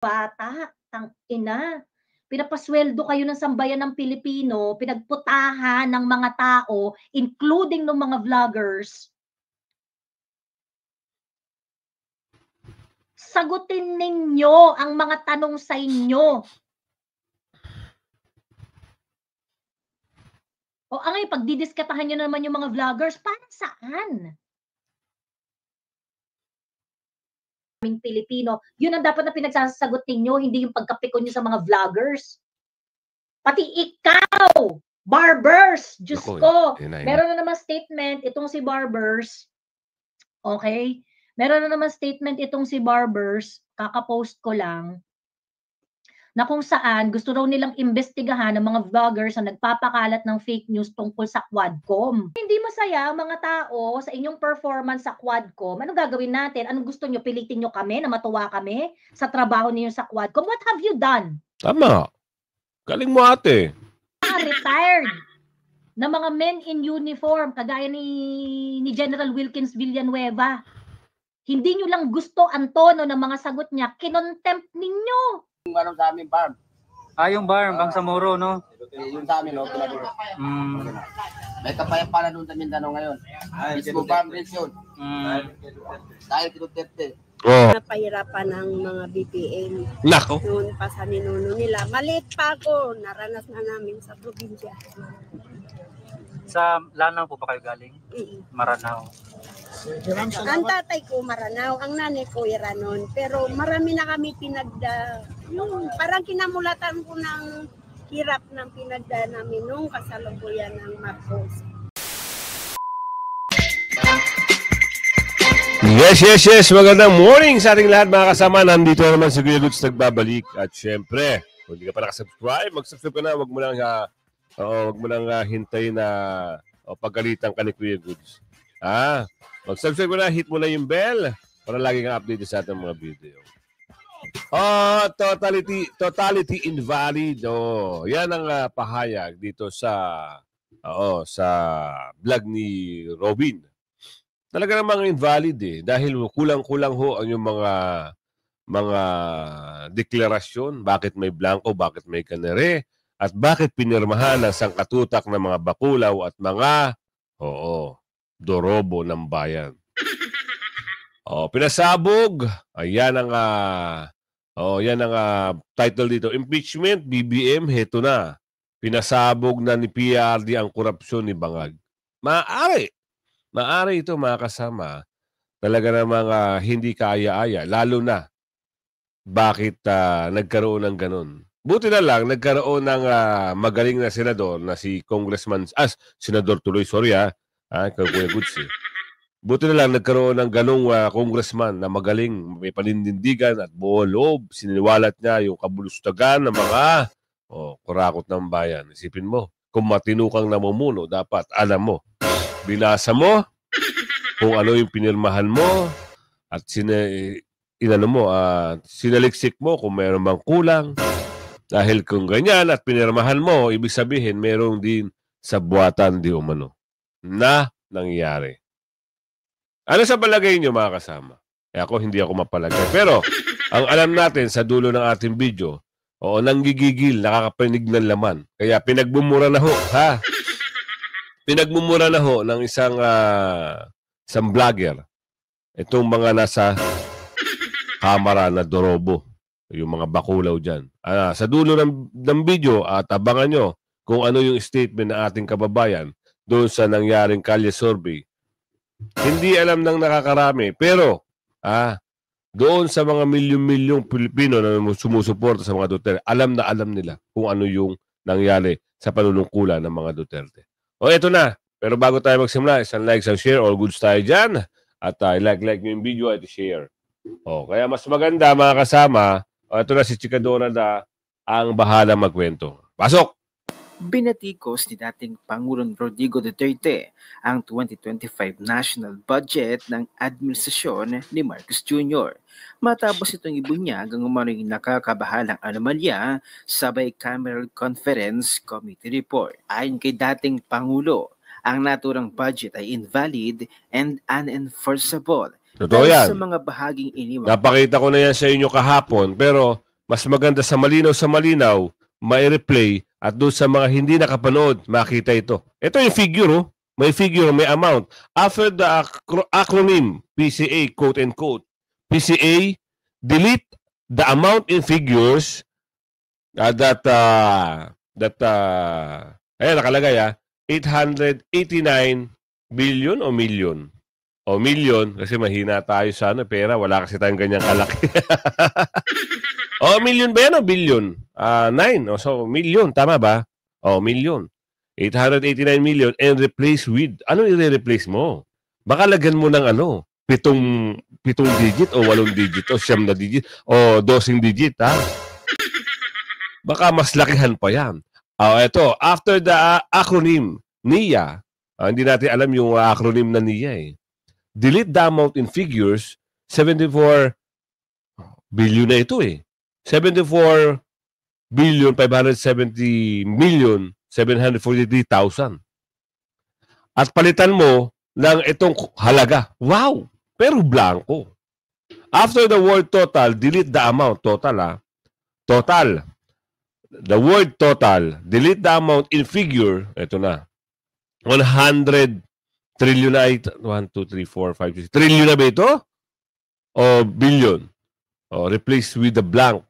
bata, tang-ina. Pinapasweldo kayo ng sambayan ng Pilipino, pinagputahan ng mga tao, including ng mga vloggers. Sagutin ninyo ang mga tanong sa inyo. O ngayon, pagdidiskatahan nyo naman yung mga vloggers, para saan? Pilipino, yun ang dapat na pinagsasagot ninyo, hindi yung pagkapikon nyo sa mga vloggers. Pati ikaw, Barbers, Diyos ko, meron na naman statement itong si Barbers, okay? Meron na naman statement itong si Barbers, kakapost ko lang, na kung saan gusto raw nilang imbestigahan ng mga vloggers na nagpapakalat ng fake news tungkol sa Quadcom. Hindi masaya ang mga tao sa inyong performance sa Quadcom. Anong gagawin natin? Anong gusto nyo? Pilitin nyo kami na matuwa kami sa trabaho niyo sa Quadcom? What have you done? Tama. Galing mo ate. Retired na mga men in uniform, kagaya ni General Wilkins Villanueva. Hindi nyo lang gusto ang tono ng mga sagot niya, kinontempt ninyo. Yung sa amin, Barb. Yung Barb, Bangsamoro, no? Yung sa amin, no? May kapayapaan doon sa Mindanao ngayon. Mismo Barb rin yun. Dahil kinuterte. Napahirapan ng mga BPM. Nako. Noon pa sa ninuno nila. Maliit pa ako, naranas na namin sa probinsya. Sa Lanao po ba kayo galing? Maranao. Ang tatay ko Maranao, ang nanay ko Iranon. Pero marami na kami parang kinamulatan ko ng hirap ng pinagda namin nung kasalukuyan ng Marcos. Yes. Magandang morning sa ating lahat mga kasama. Nandito naman si Kuya Goods nagbabalik. At syempre, kung hindi ka pa nakasubscribe, mag-subscribe ka na. Huwag mo lang hintayin na pagkalitan ka ni Kuya Goods. Mag-subscribe ka na, hit mo na yung bell para lagi kang update sa ating mga video. Totality invalid. Yan ang pahayag dito sa vlog ni Robin. Talaga namang invalid dahil kulang-kulang ho ang yung mga deklarasyon, bakit may blanco, bakit may kanere, at bakit pinirmahan ng sangkatutak ng mga bakulaw at mga dorobo ng bayan. Pinasabog. Yan ang title dito. Impeachment, BBM, heto na. Pinasabog na ni PRD ang korupsyon ni Bangag. Maaari ito mga kasama. Talaga namang hindi kaaya-aya. Lalo na bakit nagkaroon ng ganun. Buti na lang nagkaroon ng magaling na senador na si Congressman, senador tuloy, sorry Kuya Goods. Buti na lang nagkaroon ng ganong congressman na magaling, may panindigan at buo loob. Siniwalat niya yung kabulustagan ng mga kurakot ng bayan. Isipin mo, kung matinukang namumuno, dapat alam mo. Binasa mo kung ano yung pinirmahan mo at sinaliksik mo kung mayroon bang kulang. Dahil kung ganyan at pinirmahan mo, ibig sabihin mayroong din sa buwatan di umano na nangyari. Ano sa palagay nyo mga kasama? Hindi ako mapalagay. Pero ang alam natin sa dulo ng ating video, nanggigigil, nakakapanig ng laman. Kaya pinagmumura na ho, Pinagmumura na ho ng isang vlogger. Itong mga nasa kamera na dorobo. Yung mga bakulaw dyan. Sa dulo ng video, abangan nyo kung ano yung statement ng ating kababayan doon sa nangyaring Kalye Survey. Hindi alam ng nakakarami. Pero, doon sa mga milyon-milyong Pilipino na sumusuporta sa mga Duterte, alam na alam nila kung ano yung nangyari sa panunungkulan ng mga Duterte. Ito na. Pero bago tayo magsimula, isang like, isang share, all goods tayo dyan. At like nyo yung video at share. Kaya mas maganda mga kasama, ito na si Chikadora na ang bahala magkwento. Pasok! Binatikos ni dating Pangulong Rodrigo Duterte ang 2025 national budget ng administrasyon ni Marcos Jr. Matapos itong ibunyag ang umano'y nakakabahalang anomalya sa bicameral conference committee report. Ayon kay dating Pangulo, ang naturang budget ay invalid and unenforceable. Totoo yan. Sa mga bahaging iniwan. Napakita ko na yan sa inyo kahapon, pero mas maganda sa malinaw, may replay at doon sa mga hindi nakapanood, makita ito. Ito yung figure, oh. May figure, may amount. After the acronym PCA, quote and quote, PCA, delete the amount in figures that ayan nakalagay 889 billion o million. O million, kasi mahina tayo sa pera. Wala kasi tayong ganyang kalaki. O million ba yan o billion? 9. So million, tama ba? O million. 889 million and replace with. Ano i-replace mo? Baka lagyan mo ng 7 digit o 8 digit o 9 na digit o 12 digit, ha? Baka mas lakihan pa yan. Ito, after the acronym NIA, hindi natin alam yung acronym na NIA eh. Delete the amount in figures, 74 billion na ito eh. 74 billion 570 million 743,000. At palitan mo ng itong halaga. Wow! Pero blanco. After the word total, delete the amount. Total. The word total, delete the amount in figure. Ito na. 100 trillion na ito. 1, 2, 3, 4, 5, 6. Trillion na ba ito? O billion? O replace with the blank.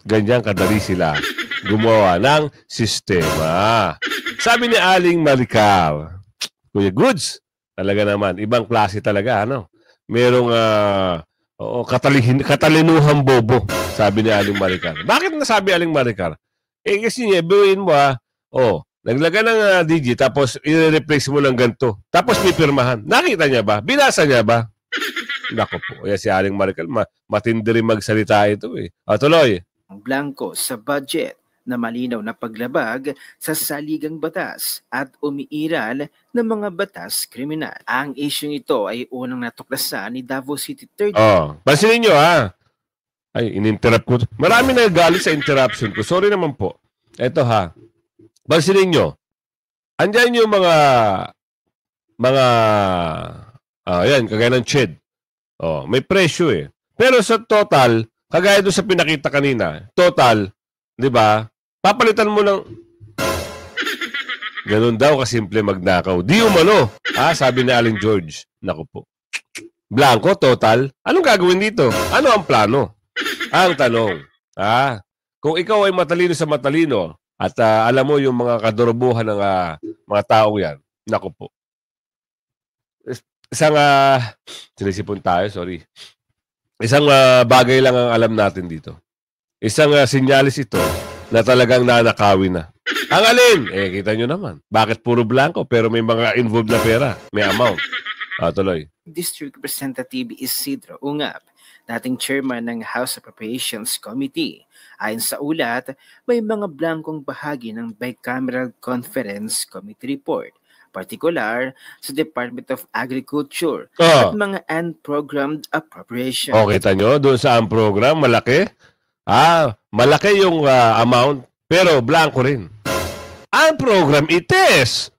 Ganyan kadali sila gumawa ng sistema. Sabi ni Aling Maricar, Kuya Goods, talaga naman, ibang klase talaga, Merong katalinuhang bobo, sabi ni Aling Maricar. Bakit nasabi Aling Maricar? Kasi biruin mo, naglagay ng digit, tapos i-replace mo ng ganito. Tapos may pirmahan. Nakita niya ba? Binasa niya ba? Nako po. Si Aling Maricar, matindi rin magsalita ito eh. Tuloy. Ang blanco sa budget na malinaw na paglabag sa saligang batas at umiiral ng mga batas kriminal. Ang isyong ito ay unang natuklasan ni Davao City 3rd. Pansinin nyo Ay, in-interrupt ko. Marami nagagalit sa interruption ko. Sorry naman po. Eto pansinin nyo. Andyan yung yan, kagaya ng CHED. May presyo eh. Pero sa total, kagaya doon sa pinakita kanina, total, di ba? Papalitan mo ng ganun daw kasimple magnakaw. Di umano. Sabi ni Aling George. Naku po. Blanco, total. Anong gagawin dito? Ano ang plano? Ang tanong. Kung ikaw ay matalino sa matalino at alam mo yung mga kadorobuhan ng mga tao yan, naku po. Isang sinisipon tayo, sorry. Isang bagay lang ang alam natin dito. Isang sinyalis ito na talagang nanakawin na. Ang alin? Kita nyo naman. Bakit puro blanco pero may mga involved na pera? May amount. Tuloy. District Representative Isidro Ungap, dating chairman ng House Appropriations Committee. Ayon sa ulat, may mga blankong bahagi ng Bicameral Conference Committee report, partikular sa Department of Agriculture at mga unprogrammed appropriation. Kita nyo? Doon sa unprogram, malaki? Malaki yung amount, pero blanco rin. Ang program ites.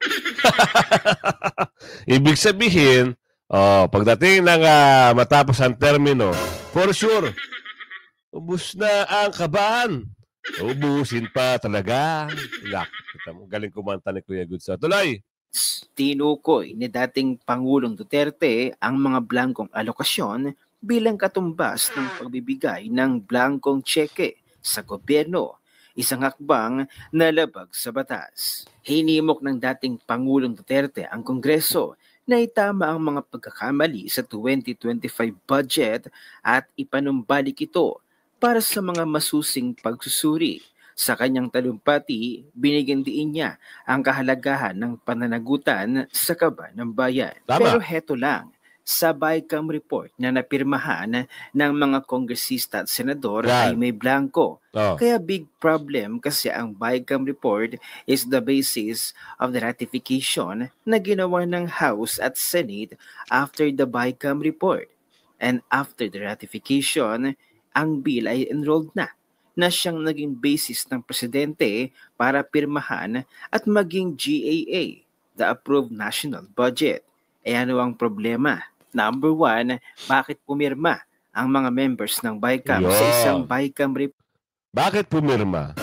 Ibig sabihin, pagdating ng matapos ang termino, for sure, ubus na ang kaban. Ubusin pa talaga. Kita mo, galing kumanta ni Kuya Goods. Tuloy. Tinukoy ni dating Pangulong Duterte ang mga blankong alokasyon bilang katumbas ng pagbibigay ng blankong tseke sa gobyerno, isang hakbang na labag sa batas. Hinimok ng dating Pangulong Duterte ang Kongreso na itama ang mga pagkakamali sa 2025 budget at ipanumbalik ito para sa mga masusing pagsusuri. Sa kanyang talumpati, binigyan diin niya ang kahalagahan ng pananagutan sa kaban ng bayan. Tama. Pero heto lang, sa BICAM report na napirmahan ng mga kongresista at senador ay may blanco. Kaya big problem kasi ang BICAM report is the basis of the ratification na ginawa ng House at Senate after the BICAM report. And after the ratification, ang bill ay enrolled na siyang naging basis ng presidente para pirmahan at maging GAA, the approved national budget. Ano ang problema? Number 1, bakit pumirma ang mga members ng BICAM sa Yun. isang BICAM report. Bakit pumirma?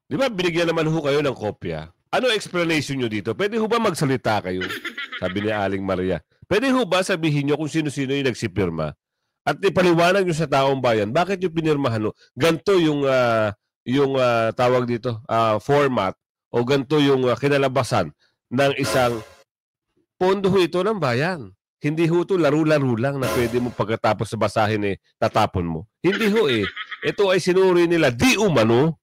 Di ba binigyan naman ho kayo ng kopya? Ano explanation nyo dito? Pwede ho ba magsalita kayo? Sabi ni Aling Maria. Pwede ho ba sabihin nyo kung sino-sino yung nagsipirma? At ipaliwanag nyo sa taong bayan, bakit yung pinirmahan? Ganto yung tawag dito, format o ganto yung kinalabasan ng isang pondo ho ito ng bayan. Hindi ho ito laro-laro lang na pwede mo pagkatapos sa basahin tatapon mo. Hindi ho Ito ay sinuri nila di umano.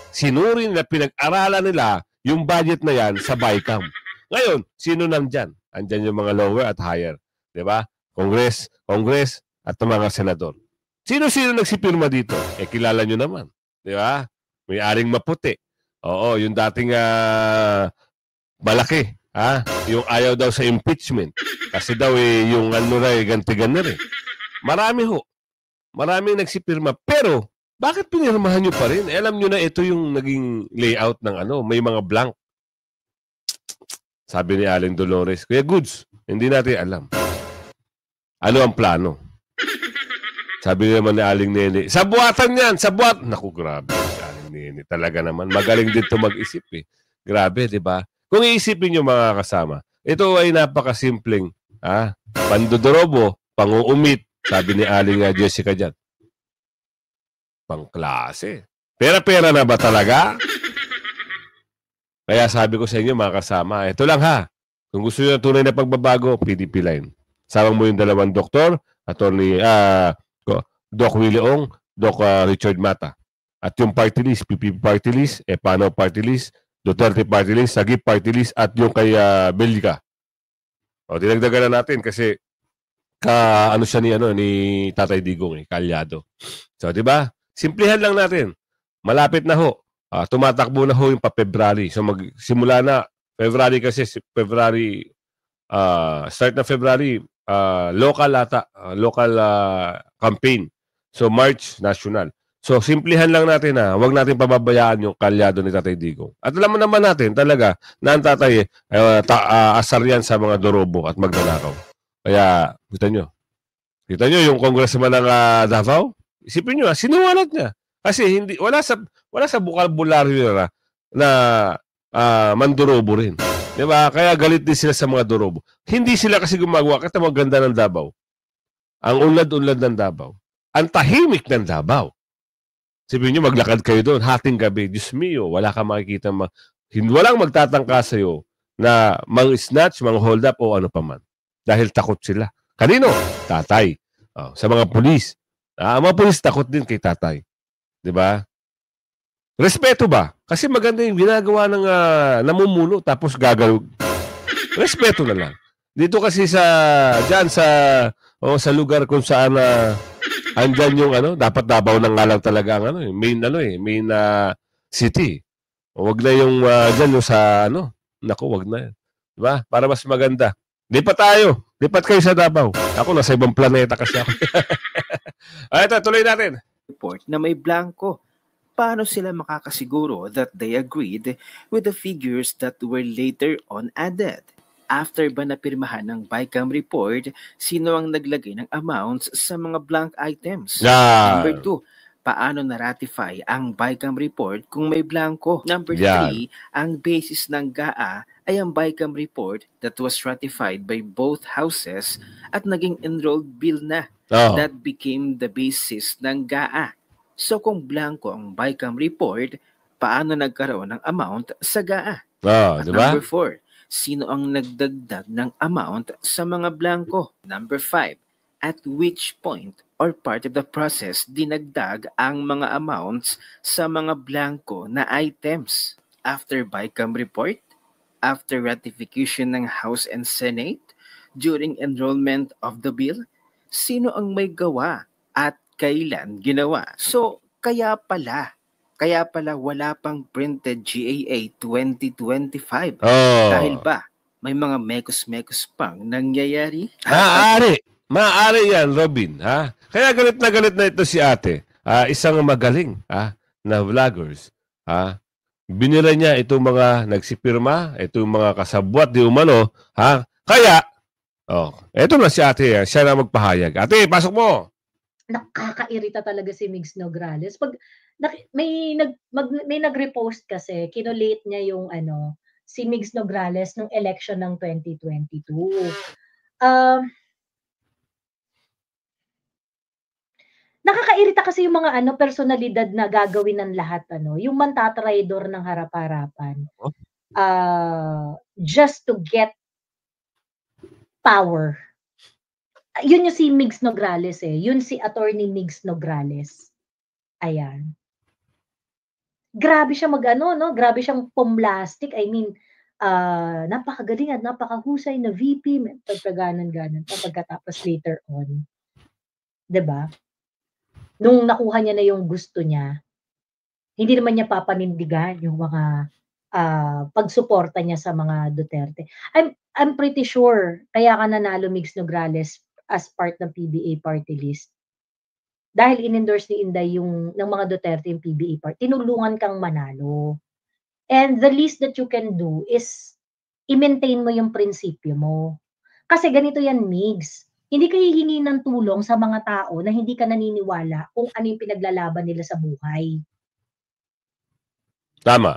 Sinuri nila, pinag-aralan nila yung budget na yan sa BICAM. Ngayon, sino nandyan? Andyan yung mga lower at higher. Diba? Congress at mga senador. Sino-sino nagsipirma dito? Kilala nyo naman. Diba? May Aling Maputi. Oo, yung dating malaki. Yung ayaw daw sa impeachment. Kasi daw yung gantigan na rin. Marami ho. Maraming nagsipirma. Pero, bakit pinirmahan nyo pa rin? Alam nyo na ito yung naging layout ng may mga blank. Sabi ni Aling Dolores, Kuya Goods, hindi natin alam. Ano ang plano? Sabi naman ni Aling Nene, sabuatan yan, sabuat. Naku, grabe. Aling Nene, talaga naman. Magaling din ito mag-isip Grabe, di ba? Kung iisipin nyo mga kasama, ito ay napakasimpleng, pandodorobo, panguumit, sabi ni Aling Jessica dyan. Pangklase. Pera-pera na ba talaga? Kaya sabi ko sa inyo mga kasama, ito lang kung gusto nyo ng tunay na pagbabago, PDP line. Sama mo yung dalawang doktor, Attorney Doc Willie Ong, Doc Richard Mata. At yung party list, PPP party list, Epano party list, Duterte party list, Sagip party list, at yung kay Belgica. O, dinagdagan na natin kasi siya ni Tatay Digong, kalyado. So, di ba? Simplihan lang natin. Malapit na ho. Tumatakbo na ho yung pa-February. So magsimula na. February kasi, start na February, local campaign. So March, national. So simplihan lang natin huwag natin pababayaan yung kalyado ni Tatay Digong. At alam mo naman natin talaga na ang tatay asar yan sa mga dorobo at magnanakaw. Kaya, kita nyo yung congressman ng Davao? Isipin nyo, sinuwalat niya. Kasi wala sa bukabularyo na mandorobo rin. Diba? Kaya galit din sila sa mga dorobo. Hindi sila kasi gumagawa. Kasi maganda ng Davao. Ang unlad-unlad ng Davao. Ang tahimik ng Davao. Isipin nyo, maglakad kayo doon. Hating gabi. Diyos mio, wala ka makikita. Walang magtatangka sa'yo na mang-snatch, mang-hold up o ano pa man. Dahil takot sila. Kanino? Tatay. Sa mga pulis. Ang mga pulis takot din kay tatay. Diba? Respeto ba? Kasi maganda yung ginagawa ng namumuno tapos gagalog. Respeto na lang. Dito kasi sa lugar kung saan andyan yung dapat Davao ng nga lang talaga ang main city. Wag na yung dyan yung sa naku, wag na yan. Diba? Para mas maganda. Lipat tayo. Lipat kayo sa Davao. Ako nasa ibang planeta kasi ako. Ito, tuloy natin. Report na may blanco. Paano sila makakasiguro that they agreed with the figures that were later on added? After ba napirmahan ng BICAM report, sino ang naglagay ng amounts sa mga blank items? Number 2, paano na-ratify ang BICAM report kung may blanco? Number 3, ang basis ng GAA ay ang BICAM report that was ratified by both houses at naging enrolled bill na. That became the basis ng GAA. So kung blanco ang BICAM report, paano nagkaroon ng amount sa GAA? At diba? Number 4, sino ang nagdagdag ng amount sa mga blanco? Number 5, at which point or part of the process dinagdag ang mga amounts sa mga blanco na items? After BICAM report? After ratification ng House and Senate? During enrollment of the bill? Sino ang may gawa at kailan ginawa? So, kaya pala wala pang printed GAA 2025. Dahil ba, may mga mekos-mekos pang nangyayari? Maaari yan, Robin. Kaya galit na ito si ate. Isang magaling na vloggers. Binira niya itong mga nagsipirma, itong mga kasabwat di umano. Kaya, eto na si ate. Siya na magpahayag. Ate, pasok mo. nakakairita talaga si Migs Nograles. Pag may nag-repost kasi, kinolate niya yung si Migs Nograles nung election ng 2022. Nakakairita kasi yung mga personalidad na gagawin ng lahat yung mantatraidor ng harap-harapan. Just to get power. Yun yung si Migs Nograles eh. Yun si Attorney Migs Nograles. Ayan. Grabe siya grabe siyang pumlastic. I mean, napakagaling at napakahusay na VP. Pagkaganon-ganon. Pagkatapos later on. 'Di ba? Nung nakuha niya na yung gusto niya, hindi naman niya papanindigan yung mga pagsuporta niya sa mga Duterte. I'm pretty sure kaya ka nanalo Migs Nograles as part ng PBA party list. Dahil in-endorse ni Inday ng mga Duterte yung PBA party, tinulungan kang manalo. And the least that you can do is i-maintain mo yung prinsipyo mo. Kasi ganito yan, Migs. Hindi ka hihingi ng tulong sa mga tao na hindi ka naniniwala kung ano yung pinaglalaban nila sa buhay. Tama.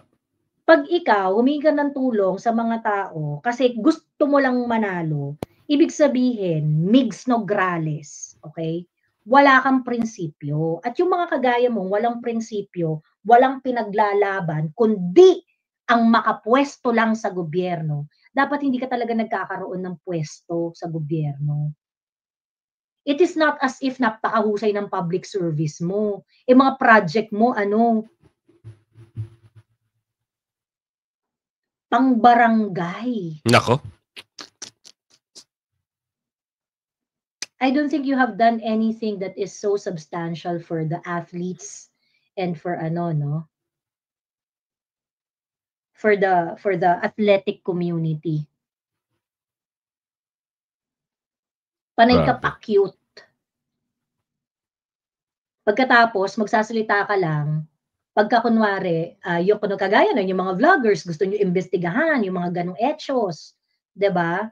Pag ikaw, humingi ka ng tulong sa mga tao kasi gusto mo lang manalo, ibig sabihin, Migs Nograles, okay? Wala kang prinsipyo. At yung mga kagaya mong walang prinsipyo, walang pinaglalaban, kundi ang makapwesto lang sa gobyerno, dapat hindi ka talaga nagkakaroon ng pwesto sa gobyerno. It is not as if napakahusay ng public service mo. Mga project mo, pang-barangay. Nako. I don't think you have done anything that is so substantial for the athletes and for for the athletic community. Panay ka pa cute. Pagkatapos magsasalita ka lang, pagka kunwari, yung kagaya yung mga vloggers gusto niyo imbestigahan yung mga ganong etsyos, 'di ba?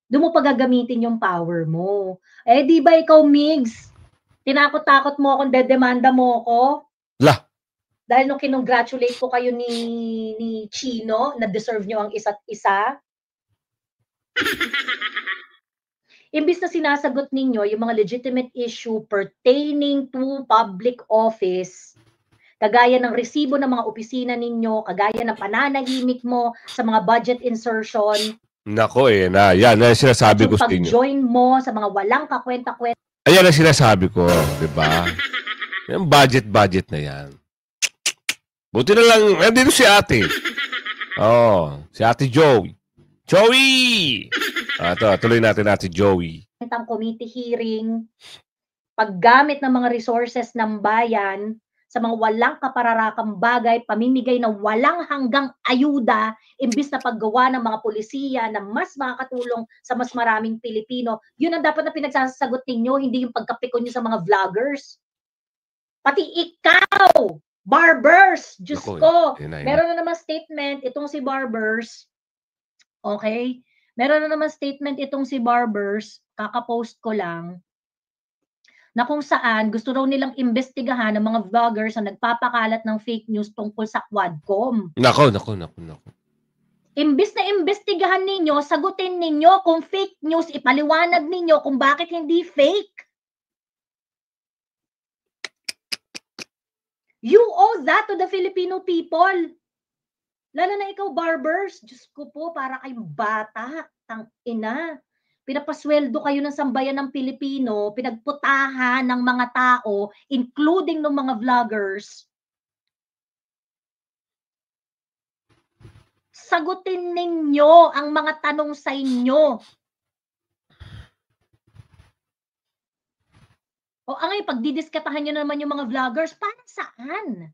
Doon mo pagagamitin yung power mo. Di ba ikaw, Migs? Tinakot-takot mo akong dedemanda mo ako? Lah. Dahil nung kinongratulate ko kayo ni Chino, na deserve nyo ang isa't isa. Imbis na sinasagot ninyo yung mga legitimate issue pertaining to public office, kagaya ng resibo ng mga opisina ninyo, kagaya ng pananahimik mo sa mga budget insertion, Nako yan ang sinasabi ko sa inyo. Pag-join mo sa mga walang kakwenta-kwenta. Ayan ang sinasabi ko, di ba? Yung budget na yan. Buti na lang, nandito si ate. Si ate Joey. Joey! Tuloy natin ate Joey. Committee hearing, paggamit ng mga resources ng bayan, sa mga walang kapararakang bagay, pamimigay ng walang hanggang ayuda, imbis na paggawa ng mga pulisiya na mas makakatulong sa mas maraming Pilipino. Yun ang dapat na pinagsasagot ninyo, hindi yung pagkapikon nyo sa mga vloggers. Pati ikaw, Barbers, Diyos ko, meron na naman statement itong si Barbers, okay? Meron na naman statement itong si Barbers, kakapost ko lang, na kung saan gusto raw nilang imbestigahan ng mga vloggers na nagpapakalat ng fake news tungkol sa Quadcom. Nako. Imbis na imbestigahan ninyo, sagutin ninyo kung fake news, ipaliwanag ninyo kung bakit hindi fake. You owe that to the Filipino people. Lalo na ikaw, Barbers. Diyos ko po, para kayong bata, tang ina. Pinapasweldo kayo ng sambayan ng Pilipino, pinagputahan ng mga tao, including ng mga vloggers. Sagutin ninyo ang mga tanong sa inyo. Ngayon, pagdidiskatahan nyo naman yung mga vloggers, para saan?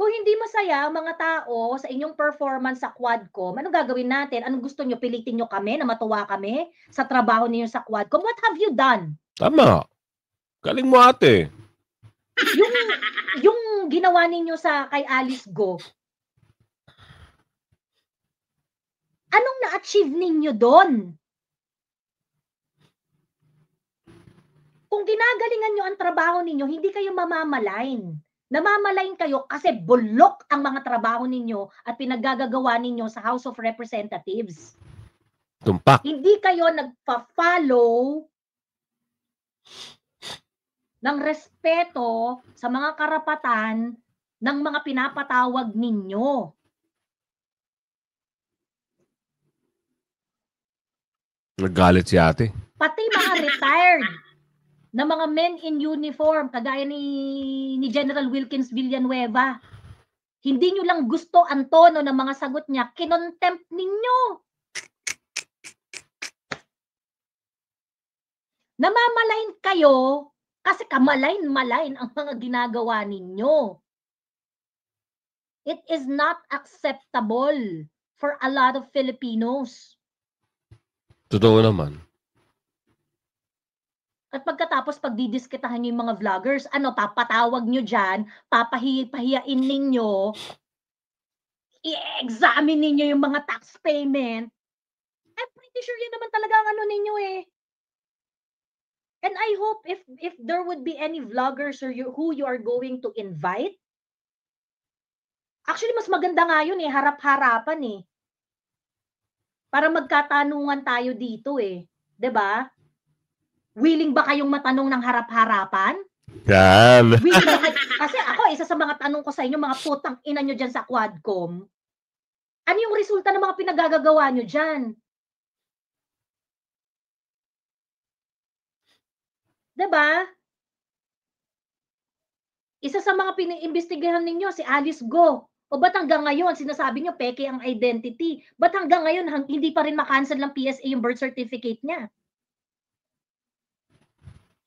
Kung hindi masaya ang mga tao sa inyong performance sa Quadcom, anong gagawin natin? Anong gusto nyo? Pilitin nyo kami na matuwa kami sa trabaho ninyo sa Quadcom? What have you done? Tama. Galing mo ate. Yung ginawa ninyo kay Alice Go, anong na-achieve ninyo doon? ginagalingan nyo ang trabaho ninyo, hindi kayo mamamalain. Namamalain kayo kasi bulok ang mga trabaho ninyo at pinaggagawa ninyo sa House of Representatives. Tumpak. Hindi kayo nagpa-follow ng respeto sa mga karapatan ng mga pinapatawag ninyo. Naggalit si ate. Pati mga retired na mga men in uniform, kagaya ni General Wilkins Villanueva, hindi nyo lang gusto ang tono ng mga sagot niya, kinontempt ninyo. Namamalain kayo kasi kamalain-malain ang mga ginagawa ninyo. It is not acceptable for a lot of Filipinos. Totoo naman. At pagkatapos pagdidiskitahan nyo yung mga vloggers, papatawag nyo dyan, papahiyain ninyo, i-examine ninyo yung mga tax payment. I'm pretty sure yun naman talaga ang ninyo eh. And I hope if there would be any vloggers or who you are going to invite, actually mas maganda nga yun eh, harap-harapan eh. Para magkatanungan tayo dito eh. 'Di ba? Willing ba kayong matanong ng harap-harapan? Yan. Kasi ako, isa sa mga tanong ko sa inyo, mga putang ina nyo dyan sa Quadcom, ano yung resulta ng mga pinagagagawa nyo dyan? Diba? Isa sa mga piniimbestigahan ninyo, si Alice Go. O ba't hanggang ngayon, sinasabi nyo, peke ang identity. Ba't hanggang ngayon, hindi pa rin makancel ng PSA yung birth certificate niya?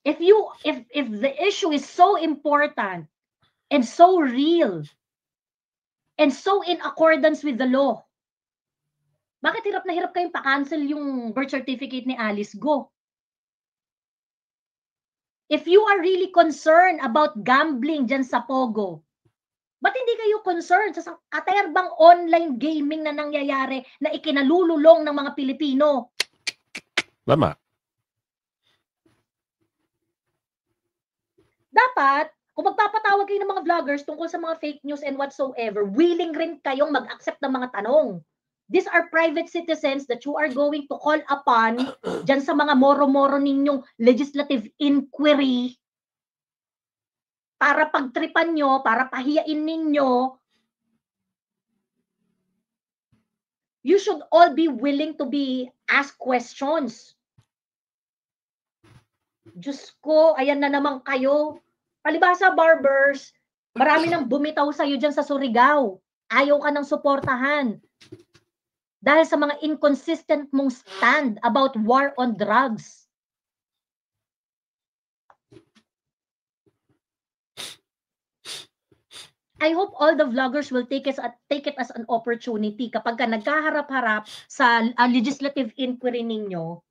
If the issue is so important and so real and so in accordance with the law, bakit hirap na hirap kayong pa-cancel yung birth certificate ni Alice Go? If you are really concerned about gambling dyan sa Pogo, ba't hindi kayo concerned sa katerbang online gaming na nangyayari na ikinalululong ng mga Pilipino? Tama. Dapat, kung magpapatawag kayo ng mga vloggers tungkol sa mga fake news and whatsoever, willing rin kayong mag-accept ng mga tanong. These are private citizens that you are going to call upon dyan sa mga moro-moro ninyong legislative inquiry para pagtripan nyo, para pahiyain ninyo. You should all be willing to be asked questions. Diyos ko, ayan na naman kayo. Palibhasa, barbers, marami nang bumitaw sa'yo dyan sa Surigao. Ayaw ka nang suportahan. Dahil sa mga inconsistent mong stand about war on drugs. I hope all the vloggers will take it as an opportunity kapag ka nagkaharap-harap sa legislative inquiry ninyo.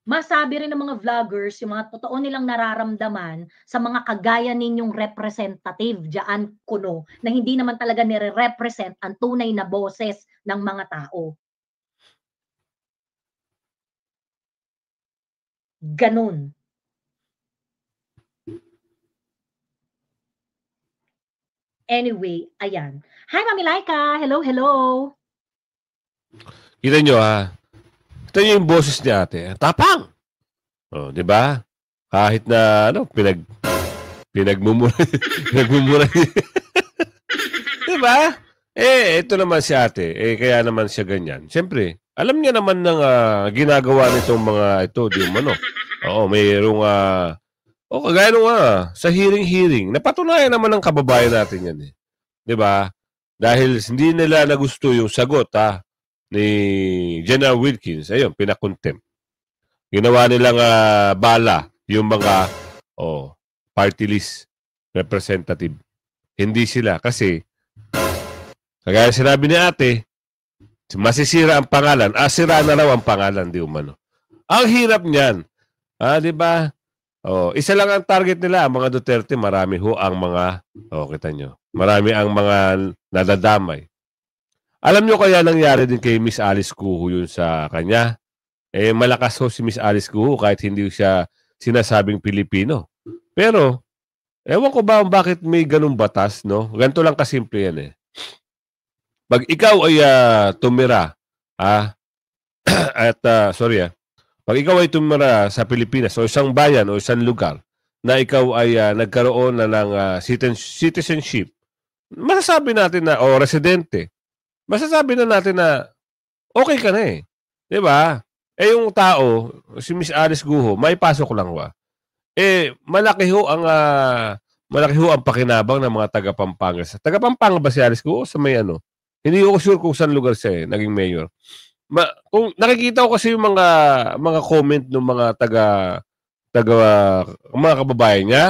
Masabi rin ng mga vloggers yung mga totoo nilang nararamdaman sa mga kagaya ninyong representative diyan kuno na hindi naman talaga nire-represent ang tunay na boses ng mga tao. Ganun. Anyway, ayan. Hi, Mami Laika. Hello, hello. Kita nyo ito yung boses ni ate. Tapang! Oh, di ba? Kahit na, pinagmumura. Pinagmumura. Di ba? Ito naman si ate. Kaya naman siya ganyan. Siyempre, alam niya naman ng ginagawa nitong mga ito, di umano. Oo, mayroong, kagaya nung sa hearing. Napatunayan naman ng kababayan natin yan eh. Di ba? Dahil hindi nila nagusto yung sagot, ni General Wilkins, ayun, pinakontempt. Ginawa nilang bala yung mga party list representative. Hindi sila kasi kagaya sinabi ni ate, masisira ang pangalan. Sira na raw ang pangalan, di umano. Ang hirap niyan. Di ba? Isa lang ang target nila, mga Duterte, marami ho ang mga, kita nyo, marami ang mga nadadamay. Alam nyo kaya nangyari din kay Miss Alice Cujo yun sa kanya? malakas ho si Miss Alice Guo kahit hindi siya sinasabing Pilipino. Pero, ewan ko ba bakit may ganung batas, no? Ganito lang kasimple yan eh. Pag ikaw ay tumira, pag ikaw ay tumira sa Pilipinas o isang bayan o isang lugar na ikaw ay nagkaroon na ng citizenship, masasabi natin na, o residente, masasabi na natin na okay ka na eh. Diba? Yung tao, si Miss Alice Guo, may pasok lang ba? Malaki ho ang pakinabang ng mga taga Pampanga. Taga Pampanga ba si Alice Guo? Sa may ano? Hindi ko sure kung saan lugar siya naging mayor. Kung nakikita ko kasi yung mga comment ng mga mga kababayan niya,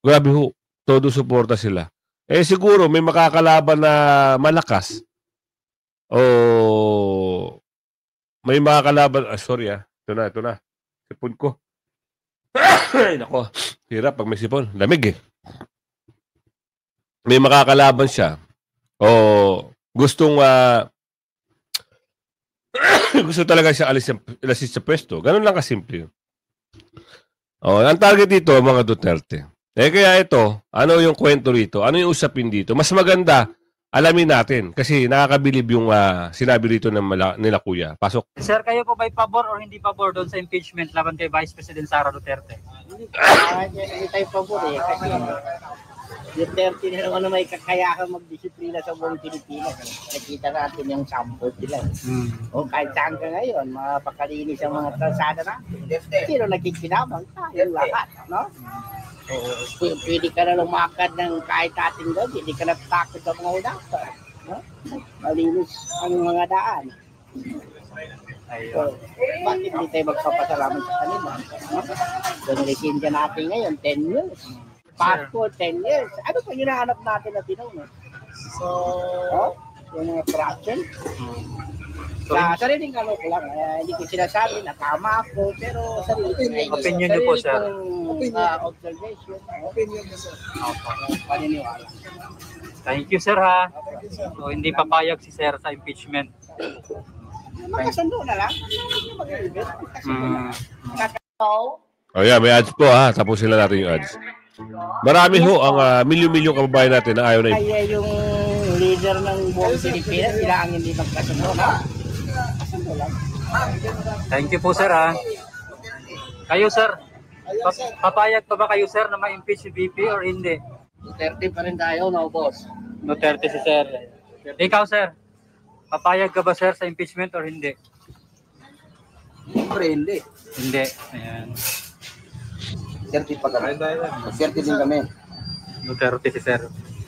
grabe ho, todo suporta sila. Siguro may makakalaban na malakas. O may makakalaban, ito na. Sipon ko. Ay, nako. Hirap pag may sipon. Lamig eh. May makakalaban siya. O gustong gusto talaga siya alisin sa pwesto. Ganun lang kasimple. Ang target dito, mga Duterte. Kaya ito, ano yung kwento rito? Ano yung usapin dito? Mas maganda, alamin natin. Kasi nakakabilib yung sinabi rito nila kuya. Pasok. Sir, kayo po ba'y pabor or hindi pabor doon sa impeachment laban kay Vice President Sara Duterte? Hindi tayo pabor eh. Kasi Duterte na naman may kakayahan magdisiplina sa buong Pilipinas. Nakita natin yung sample sila. O kahit saan ka ngayon, mapakalinis ang mga kalsada natin. Sino nagkikinabang? Tayong lahat, no? Pwede ka na lumakad ng kahit ating gabi, hindi ka natakot sa mga udasan. No? Malinis ang mga daan. So, bakit hindi tayo magpapasalamat sa kanila? No? Donalisin ka natin ngayon, 10 years. Pasko, 10 years. Ano pa hinahanap natin na tinong? So, yung mga corruption. Sa sariling ano ko lang, hindi ko sinasabi na tama ako, pero sariling opinion niyo po, sir. Observation. Opinion niyo, sir. Paniniwala. Thank you, sir, ha. So, hindi papayag si sir sa impeachment. Magkasundo na lang. Yeah, may ads po ha. Tapusin na natin yung ads. Marami ho ang milyon-milyon kababayan natin na ayaw na Kaya yung leader ng buong Pilipinas, sila ang hindi magkasundo na. Kasundo lang. Thank you po, sir, ha. Kayo, sir. Papayag pa ba kayo, sir, na ma-impeach si VP or hindi? Duterte pa rin tayo, no, boss? Duterte si sir. Ikaw, sir. Papayag ka ba, sir, sa impeachment or hindi? Siyempre, hindi. Hindi. Ayan. Duterte pa kami. Duterte din kami. Duterte si sir.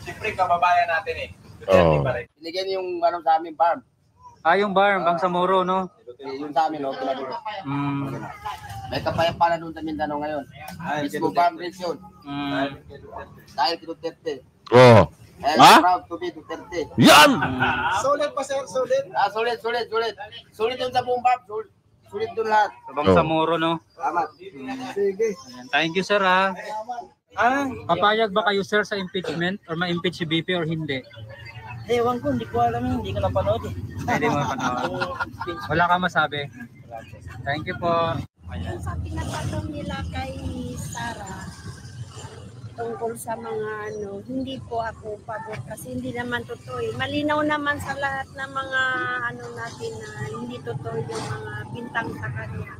Siyempre, kababayan natin eh. Duterte pa rin. Binigyan yung ano sa amin, farm. Yung bar, Bangsamoro, no? Yung sa amin, no? Mm. May kapayapaan na doon sa Mindanao ngayon. Mismo farm rin yun. Dahil kay Duterte. Oo. I'm Ha? proud to be Duterte. Yan! Solid pa, sir. Solid. Solid. Solid doon sa buong farm. Sulit doon lahat. Sa Bangsamoro, no? Salamat. Sige. Thank you, sir, ha. Papayag ba kayo, sir, sa impeachment or ma-impeach si VP or hindi? Ewan ko, hindi ko alam, hindi ko napanood eh. Hindi mo panood. Wala ka masabi. Thank you po. Ayan. Sa pinatanong nila kay Sara tungkol sa mga ano, hindi po ako pabor kasi hindi naman totoo eh. Malinaw naman sa lahat ng mga ano natin na hindi totoo yung mga bintang sa kanya.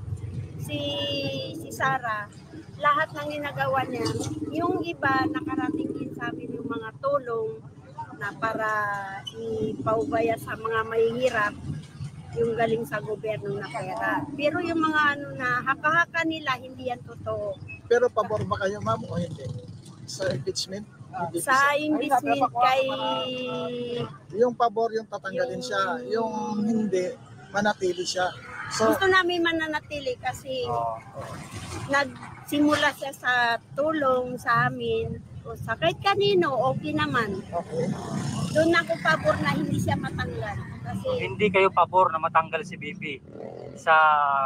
Si Sara, lahat ng ginagawa niya, yung iba nakarating din sa amin yung mga tulong na para ipaubaya sa mga mahihirap yung galing sa gobyerno na pera. Pero yung mga ano na haka-haka nila, hindi yan totoo. Pero pabor ba kayo, ma'am, o hindi? Sa impeachment? Hindi Sa impeachment kay... Yung pabor, yung tatanggalin siya. Yung hindi, manatili siya. So, Gusto namin mananatili kasi nagsimula siya sa tulong sa amin. O sa kahit kanino, okay naman. okay. Doon ako pabor na hindi siya matanggal. Kasi Hindi kayo pabor na matanggal si VP sa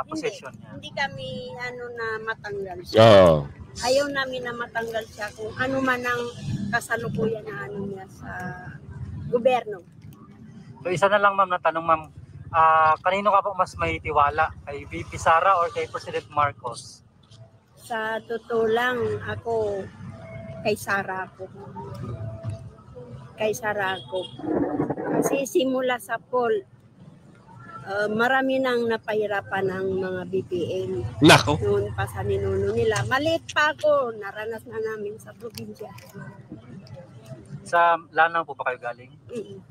posisyon niya. hindi kami ano na matanggal siya. Oo. Ayaw namin na matanggal siya kung ano man ang kasalukuyan na ano niya sa gobyerno. So isa na lang, ma'am, na tanong, ma'am. kanino ka po mas may tiwala? Kay VP Sara or kay President Marcos? Sa totoo lang, ako, kay Sara ako. Kay Sara ako. Kasi simula sa poll, marami nang napahirapan ng mga BPM. Nako. Noon pa sa ninuno nila. Maliit pa ako, naranas na namin sa probinsya. Sa Lanao po ba kayo galing?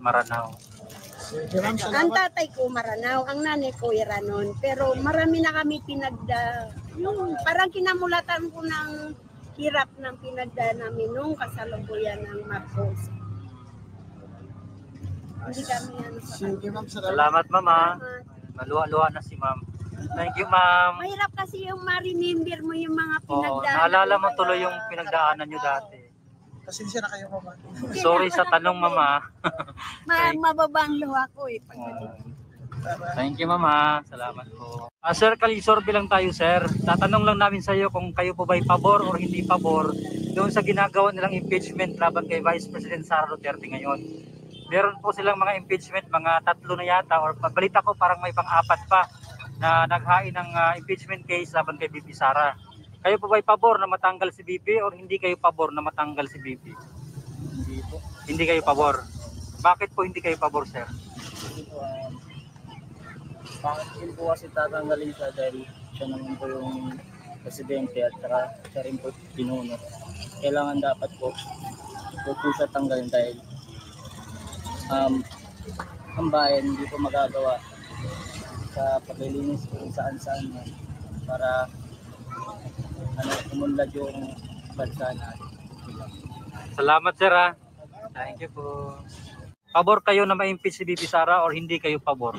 Maranao. Maraming Ang salamat. tatay ko Maranao, ang nanay ko Iranon. Pero marami na kami yung parang kinamulatan ko ng hirap ng pinagda namin nung kasalukuyan ng Marcos. Hindi kami Sige, ma'am, salamat. Salamat, Mama. Maluwa-luwa na si Ma'am. Thank you, Ma'am. Mahirap kasi yung ma-remember mo yung mga Oo, pinagdaanan. naalala mo tuloy yung pinagdaanan nyo dati. Pasensya na kayo, ma'am. Sorry sa tanong, Mama. Mababang luha ko eh. Thank you, Mama. Salamat po. Sir, kalisorbe lang tayo, sir. Tatanong lang namin sa iyo kung kayo po ba'y pabor or hindi pabor doon sa ginagawa nilang impeachment laban kay Vice President Sara Duterte ngayon. Meron po silang mga impeachment, mga 3 na yata, or balita ko parang may pang-4 pa na naghain ng impeachment case laban kay VP Sara. Kayo po ba'y pabor na matanggal si VP or hindi kayo pabor na matanggal si VP? Hindi po. Hindi kayo pabor. Bakit po hindi kayo pabor, sir? Hindi po. Bakit din po kasi tatanggalin siya dahil siya naman po yung presidente at saka siya rin po pinuno. Kailangan dapat po siya tanggalin dahil ang bayan hindi po magagawa sa paglilinis kung saan-saan man para umunlad yung bansa natin. Salamat, sir, ha? Thank you po. Pabor kayo na ma-impeach si VP Sara or hindi kayo pabor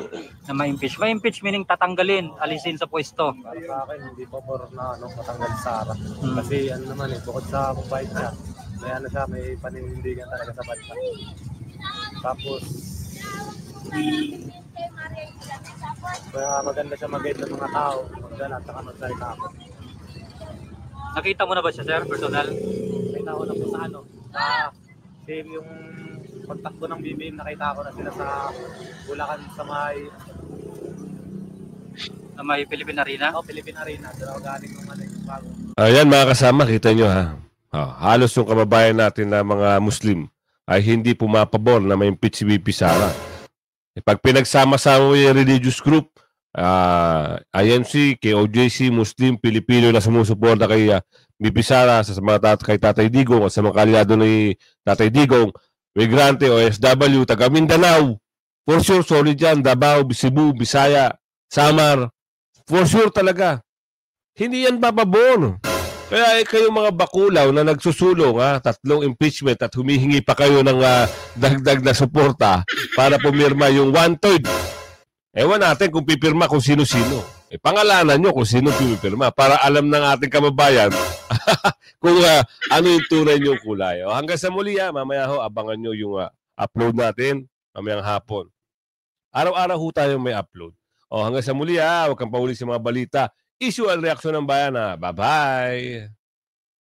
na ma-impeach? Ma-impeach meaning tatanggalin, alisin sa pwesto. Para sa akin, hindi pabor na matanggal si Sara. Kasi naman bukod sa mabait siya, may siya, may paninindigan talaga sa bansa. Tapos, maganda siya mag-guide ng mga tao, magdala at saka magsalita ako. Nakita mo na ba siya, sir, personal? Nakita ko na po sa yung pagtakbo ng BBM, nakita ko na sila sa Bulacan sa may Philippine Arena? Philippine Arena. Sila galing ng bago. Ayan mga kasama, kita nyo ha. Halos yung kababayan natin na mga Muslim ay hindi pumapabor na ma-impeach si VP Sara. Pag pinagsama-sama mo yung religious group, IMC, KOJC, Muslim, Pilipino na sumusuporta kay VP Sara, sa mga kay Tatay Digong at sa mga kalyado ni Tatay Digong, migrante, OFW, taga Mindanao, for sure, solid yan, Davao, Cebu, Bisaya, Samar, for sure talaga. Hindi yan papabor. Kaya kayo mga bakulaw na nagsusulong, 3 impeachment at humihingi pa kayo ng dagdag na suporta para pumirma yung 1/3. Ewan natin kung pipirma kung sino-sino. Pangalanan nyo kung sino pipirma para alam ng ating kababayan kung ano yung tunay niyong kulay. Hanggang sa muli, mamaya abangan nyo yung upload natin mamayang hapon. Araw-araw tayo may upload. Hanggang sa muli, huwag kang pahuli sa mga balita. Issue at reaksyon ng bayan. Bye-bye!